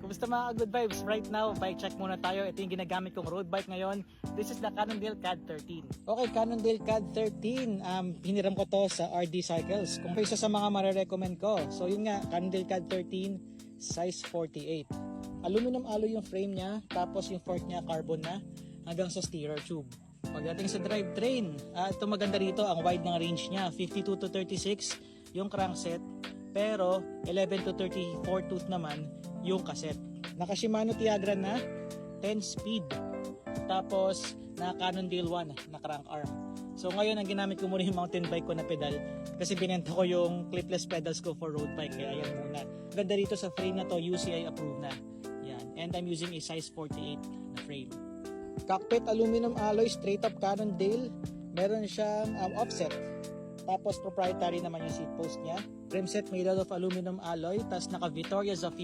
Kumusta mga good vibes? Right now, bike check muna tayo. Ito yung ginagamit kong road bike ngayon. This is the Cannondale CAD 13. Okay, Cannondale CAD 13. Hiniram ko to sa RD Cycles. Kung isa sa mga marirecommend ko. So yun nga, Cannondale CAD 13, size 48. Aluminum alloy yung frame niya, tapos yung fork niya carbon na hanggang sa steerer tube. Pagdating sa drivetrain, ito maganda rito, ang wide ng range niya, 52 to 36 yung crankset, pero 11 to 34 tooth naman yung cassette. Naka Shimano Tiagra na 10 speed, tapos na Cannondale 1 na crank arm. So ngayon ang ginamit ko muna yung mountain bike ko na pedal kasi binenta ko yung clipless pedals ko for road bike, kaya yan muna. Ganda rito sa frame na to, UCI approved na. Yan. And I'm using a size 48 na frame. Cockpit aluminum alloy, straight up Cannondale. Meron siyang offset. Tapos proprietary naman yung seat post niya. Rim set made out of aluminum alloy. Tapos naka Vittoria Zafiro